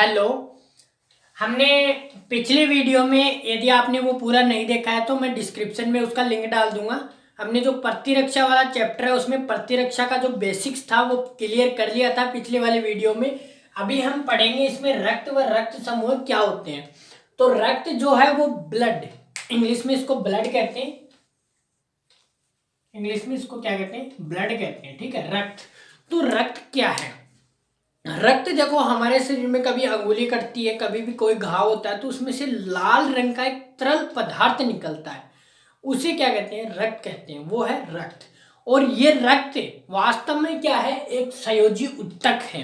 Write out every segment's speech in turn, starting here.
Hello. हमने पिछले video में, यदि आपने वो पूरा नहीं देखा है तो मैं डिस्क्रिप्शन में उसका लिंक डाल दूंगा। हमने जो प्रतिरक्षा वाला चैप्टर है उसमें प्रतिरक्षा का जो बेसिक्स था वो क्लियर कर लिया था पिछले वाले वीडियो में। अभी हम पढ़ेंगे इसमें रक्त व रक्त समूह क्या होते हैं। तो रक्त जो है वो ब्लड, इंग्लिश में इसको ब्लड कहते हैं। इंग्लिश में इसको क्या कहते हैं? ब्लड कहते हैं। ठीक है, रक्त। तो रक्त क्या है? रक्त देखो, हमारे शरीर में कभी अंगुली कटती है, कभी भी कोई घाव होता है तो उसमें से लाल रंग का एक तरल पदार्थ निकलता है, उसे क्या कहते हैं? रक्त कहते हैं। वो है रक्त। और ये रक्त वास्तव में क्या है? एक संयोजी उत्तक है।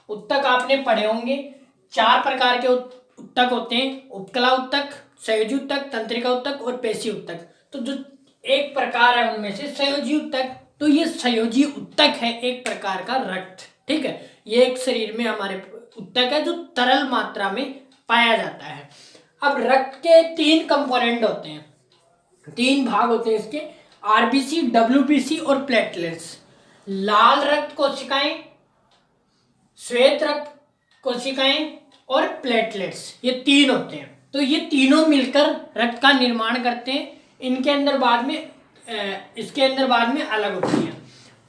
उत्तक आपने पढ़े होंगे, 4 प्रकार के उत्तक होते हैं: उपकला उत्तक, संयोजी उत्तक, तंत्रिका उत्तक और पेशी उत्तक। तो जो एक प्रकार है उनमें से संयोजी उत्तक, तो ये संयोजी उत्तक है एक प्रकार का रक्त। ठीक है, ये एक शरीर में हमारे उत्तक है जो तरल मात्रा में पाया जाता है। अब रक्त के 3 कंपोनेंट होते हैं, 3 भाग होते हैं इसके: आरबीसी, डब्ल्यूबीसी और प्लेटलेट्स। लाल रक्त कोशिकाएं, श्वेत रक्त कोशिकाएं और प्लेटलेट्स, ये 3 होते हैं। तो ये तीनों मिलकर रक्त का निर्माण करते हैं। इनके अंदर बाद में इसके अंदर बाद में अलग होती है,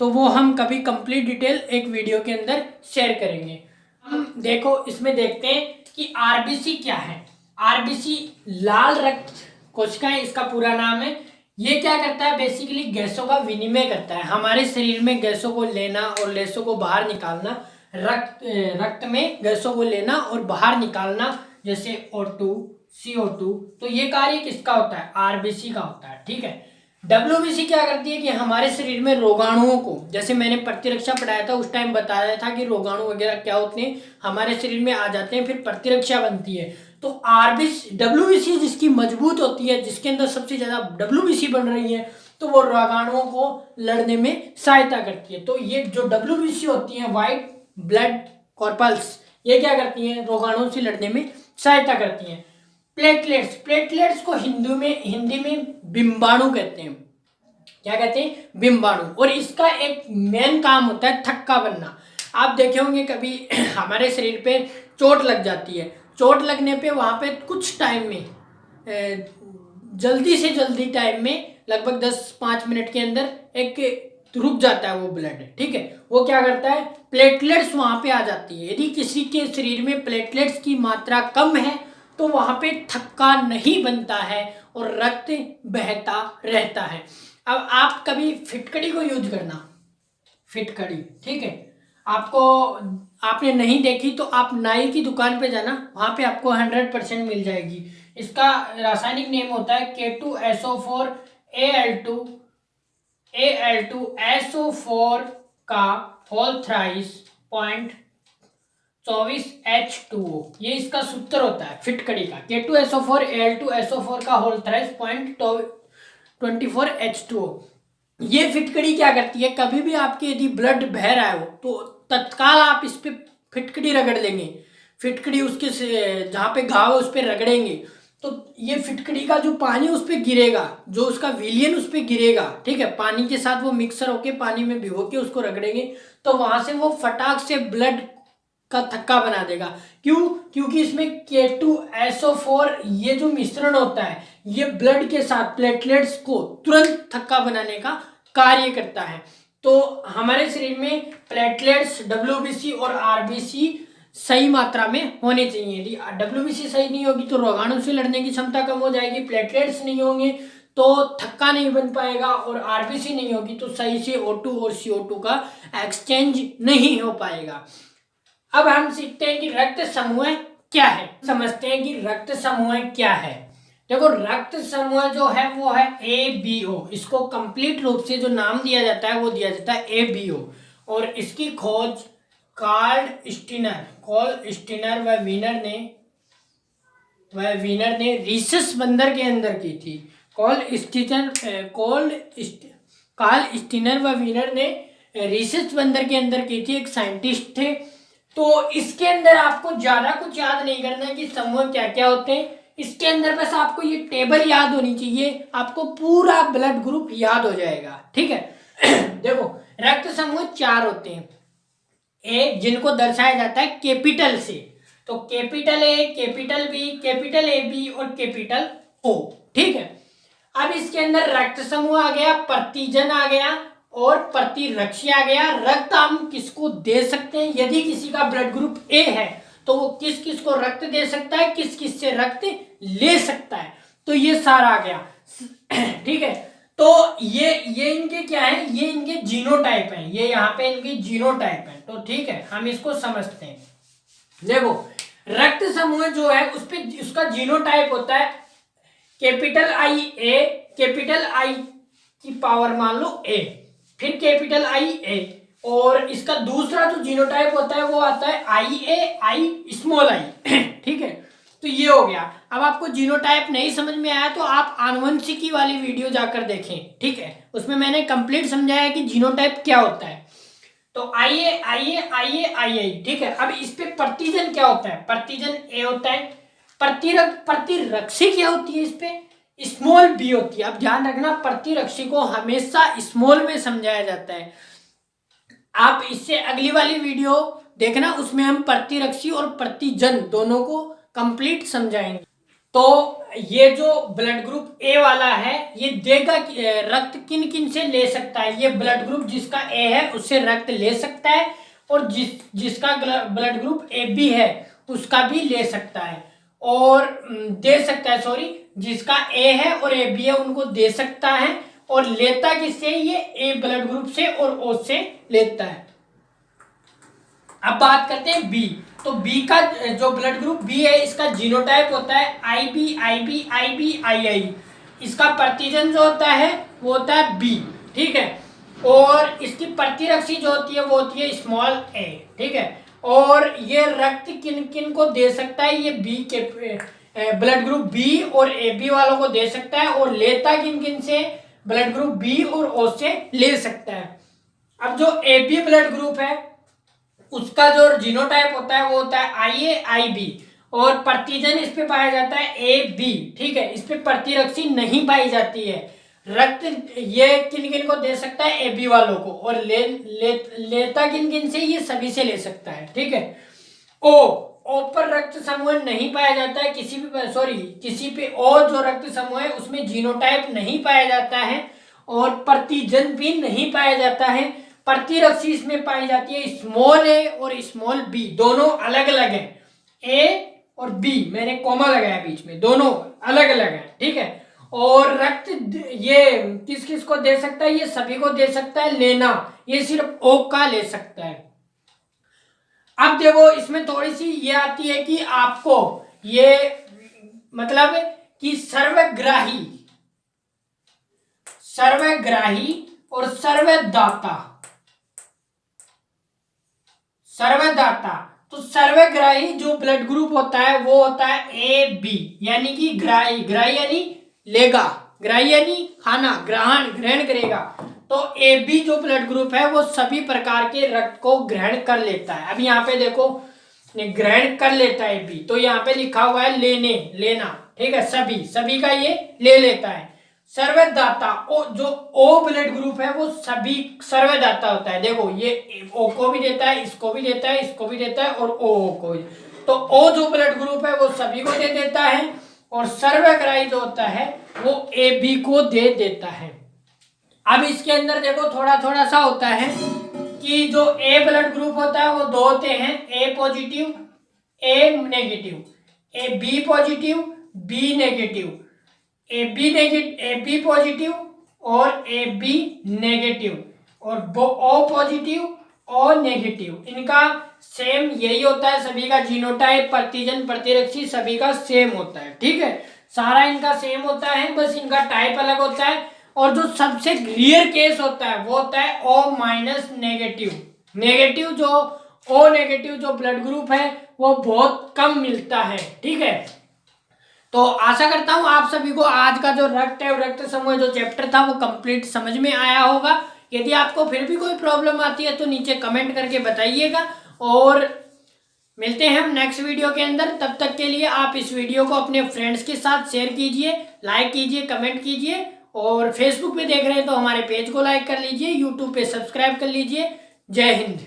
तो वो हम कभी कंप्लीट डिटेल एक वीडियो के अंदर शेयर करेंगे। हम देखो इसमें देखते हैं कि आरबीसी क्या है। आरबीसी लाल रक्त कोशिकाएं, इसका पूरा नाम है। ये क्या करता है? बेसिकली गैसों का विनिमय करता है। हमारे शरीर में गैसों को लेना और गैसों को बाहर निकालना, रक्त में गैसों को लेना और बाहर निकालना, जैसे O2, CO2, तो ये कार्य किसका होता है? आरबीसी का होता है। ठीक है। डब्ल्यूबीसी क्या करती है कि हमारे शरीर में रोगाणुओं को, जैसे मैंने प्रतिरक्षा पढ़ाया था उस टाइम बताया था कि रोगाणु वगैरह क्या होते हैं, हमारे शरीर में आ जाते हैं, फिर प्रतिरक्षा बनती है। तो आरबीसी डब्ल्यूबीसी जिसकी मजबूत होती है, जिसके अंदर सबसे ज्यादा डब्ल्यूबीसी बन रही है, तो वो रोगाणुओं को लड़ने में सहायता करती है। तो ये जो डब्ल्यूबीसी होती है, व्हाइट ब्लड कॉर्पल्स, ये क्या करती हैं? रोगाणुओं से लड़ने में सहायता करती हैं। प्लेटलेट्स, प्लेटलेट्स को हिंदी में बिंबाणु कहते हैं। क्या कहते हैं? बिंबाणु। और इसका एक मेन काम होता है थक्का बनना। आप देखे होंगे कभी हमारे शरीर पे चोट लग जाती है, चोट लगने पे वहां पे कुछ टाइम में, जल्दी से जल्दी टाइम में, लगभग 10-5 मिनट के अंदर एक रुक जाता है वो ब्लड। ठीक है, वो क्या करता है? प्लेटलेट्स वहां पे आ जाती है। यदि किसी के शरीर में प्लेटलेट्स की मात्रा कम है तो वहां पे थक्का नहीं बनता है और रक्त बहता रहता है। अब आप कभी फिटकड़ी को यूज करना, फिटकड़ी, ठीक है, आपने नहीं देखी तो आप नाई की दुकान पे जाना, वहां पे आपको 100% मिल जाएगी। इसका रासायनिक नेम होता है K2SO4 Al2SO4 का होल थ्राइस 0.24H2O, ये इसका सूत्र होता है फिटकड़ी का। K2SO4 Al2SO4 का होल थ्राइस 0.24H2O। ये फिटकड़ी क्या करती है? कभी भी आपके यदि ब्लड बह रहा हो तो तत्काल आप इस पे फिटकड़ी रगड़ लेंगे, फिटकड़ी उसके जहाँ पे घाव है उस पर रगड़ेंगे तो ये फिटकड़ी का जो पानी उस पर गिरेगा, जो उसका विलियन उस पर गिरेगा, ठीक है, पानी के साथ वो मिक्सर होके पानी में भिगो के उसको रगड़ेंगे तो वहां से वो फटाक से ब्लड का थक्का बना देगा। क्यों? क्योंकि इसमें K2SO4 ये जो मिश्रण होता है ये ब्लड के साथ प्लेटलेट्स को तुरंत थक्का बनाने का कार्य करता है। तो हमारे शरीर में प्लेटलेट्स, डब्ल्यूबीसी और आरबीसी सही मात्रा में होने चाहिए। यदि डब्ल्यूबीसी सही नहीं होगी तो रोगाणु से लड़ने की क्षमता कम हो जाएगी, प्लेटलेट्स नहीं होंगे तो थक्का नहीं बन पाएगा, और आरबीसी नहीं होगी तो सही से O2 और CO2 का एक्सचेंज नहीं हो पाएगा। अब हम सीखते हैं कि रक्त समूह क्या है, समझते हैं कि रक्त समूह क्या है। देखो, रक्त समूह जो है वो है ABO। इसको कंप्लीट रूप से जो नाम दिया जाता है वो दिया जाता है ABO। और इसकी खोज कार्ल स्टीनर व वीनर ने रीसस बंदर के अंदर की थी। कार्ल स्टीनर व वीनर ने रीसस बंदर के अंदर की थी, एक साइंटिस्ट थे। तो इसके अंदर आपको ज्यादा कुछ याद नहीं करना है कि समूह क्या क्या होते हैं। इसके अंदर बस आपको ये टेबल याद होनी चाहिए, आपको पूरा ब्लड ग्रुप याद हो जाएगा। ठीक है देखो, रक्त समूह 4 होते हैं, जिनको दर्शाया जाता है कैपिटल से। तो capital A, capital B, capital A B और कैपिटल ओ। ठीक है, अब इसके अंदर रक्त समूह आ गया, प्रतिजन आ गया और प्रतिरक्षी आ गया। रक्त हम किसको दे सकते हैं? यदि किसी का ब्लड ग्रुप ए है तो वो किस किस को रक्त दे सकता है, किस किस से रक्त ले सकता है। तो ये सारा आ गया। ठीक है, तो ये इनके क्या है, ये इनके जीनोटाइप है, ये यहाँ पे इनकी जीनोटाइप है। तो ठीक है, हम इसको समझते हैं। देखो, रक्त समूह जो है उस पे उसका जीनोटाइप होता है capital I A, capital I की पावर मान लो ए, फिर कैपिटल आई ए, और इसका दूसरा जो जीनोटाइप होता है वो आता है आई ए, आई स्मॉल आई। ठीक है, तो ये हो गया। अब आपको जीनोटाइप नहीं समझ में आया तो आप आनुवंशिकी वाली वीडियो जाकर देखें। ठीक है, उसमें मैंने कंप्लीट समझाया कि जीनोटाइप क्या होता है। तो आइए आइए आइए आइए, ठीक है। अब इस पे प्रतिजन क्या होता है? प्रतिजन ए होता है। प्रतिरक्षी क्या होती है? इस पे स्मॉल बी होती है। अब ध्यान रखना, प्रतिरक्षी को हमेशा स्मॉल में समझाया जाता है। आप इससे अगली वाली वीडियो देखना, उसमें हम प्रतिरक्षी और प्रतिजन दोनों को कंप्लीट समझाएंगे। तो ये जो ब्लड ग्रुप ए वाला है ये देगा रक्त किन किन से ले सकता है। ये ब्लड ग्रुप जिसका ए है उससे रक्त ले सकता है, और जिसका ब्लड ग्रुप ए बी है उसका भी ले सकता है, और दे सकता है, सॉरी, जिसका ए है और ए बी है उनको दे सकता है। और लेता किससे? ये ए ब्लड ग्रुप से और ओ से लेता है। अब बात करते हैं बी। तो बी का जो ब्लड ग्रुप बी है इसका जीनोटाइप होता है आई बी, आई बी, आई बी, आई आई। इसका प्रतिजन जो होता है वो होता है बी। ठीक है, और इसकी प्रतिरक्षी जो होती है वो होती है स्मॉल ए। ठीक है, और ये रक्त किन किन को दे सकता है? ये बी के ब्लड ग्रुप बी और ए बी वालों को दे सकता है, और लेता किन किन से? ब्लड ग्रुप बी और ओ से ले सकता है। अब जो ए बी ब्लड ग्रुप है उसका जो जीनोटाइप होता है वो होता है आई ए, आई बी, और प्रतिजन इस पे पाया जाता है ए बी। ठीक है, इस पे प्रतिरक्षी नहीं पाई जाती है। रक्त ये किन किन को दे सकता है? ए बी वालों को, और लेता किन किन से? ये सभी से ले सकता है। ठीक है, ओ पर रक्त समूह नहीं पाया जाता है किसी भी, सॉरी, किसी पे ओ जो रक्त समूह है उसमें जीनोटाइप नहीं पाया जाता है, और प्रतिजन भी नहीं पाया जाता है। प्रतिरक्षी इसमें पाई जाती है स्मॉल ए और स्मॉल बी, दोनों अलग अलग हैं। ए और बी मैंने कॉमा लगाया बीच में, दोनों अलग अलग हैं। ठीक है, और रक्त ये किस किस को दे सकता है? ये सभी को दे सकता है। लेना ये सिर्फ ओ का ले सकता है। अब देखो, इसमें थोड़ी सी ये आती है कि आपको ये मतलब कि सर्वग्राही और सर्वदाता। तो सर्वग्राही जो ब्लड ग्रुप होता है वो होता है ए बी, यानी कि ग्राही यानी लेगा, ग्राही यानी खाना, ग्रहण करेगा। तो ए बी जो ब्लड ग्रुप है वो सभी प्रकार के रक्त को ग्रहण कर लेता है। अब यहाँ पे देखो, ग्रहण कर लेता है बी, तो यहाँ पे लिखा हुआ है लेना। ठीक है, सभी का ये ले लेता है। सर्वदाता जो ओ ब्लड ग्रुप है वो सभी सर्वदाता होता है। देखो, ये ओ को भी देता है, इसको भी देता है, इसको भी देता है, और ओ को भी। तो ओ जो ब्लड ग्रुप है वो सभी को दे देता है, और सर्वग्राही जो होता है वो ए बी को दे देता है। अब इसके अंदर देखो थोड़ा सा होता है कि जो ए ब्लड ग्रुप होता है वो दो होते हैं, A positive, A negative, A B positive, B negative, A B positive और ए बी नेगेटिव, और ओ पॉजिटिव, ओ नेगेटिव। इनका सेम यही होता है, सभी का जीनोटाइप, प्रतिजन, प्रतिरक्षी सभी का सेम होता है। ठीक है, सारा इनका सेम होता है, बस इनका टाइप अलग होता है। और जो सबसे रियर केस होता है वो होता है ओ माइनस नेगेटिव जो ओ नेगेटिव जो ब्लड ग्रुप है वो बहुत कम मिलता है। ठीक है, तो आशा करता हूं आप सभी को आज का जो रक्त है, रक्त समूह जो चैप्टर था वो कंप्लीट समझ में आया होगा। यदि आपको फिर भी कोई प्रॉब्लम आती है तो नीचे कमेंट करके बताइएगा, और मिलते हैं हम नेक्स्ट वीडियो के अंदर। तब तक के लिए आप इस वीडियो को अपने फ्रेंड्स के साथ शेयर कीजिए, लाइक कीजिए, कमेंट कीजिए, और फेसबुक पे देख रहे हैं तो हमारे पेज को लाइक कर लीजिए, यूट्यूब पे सब्सक्राइब कर लीजिए। जय हिंद।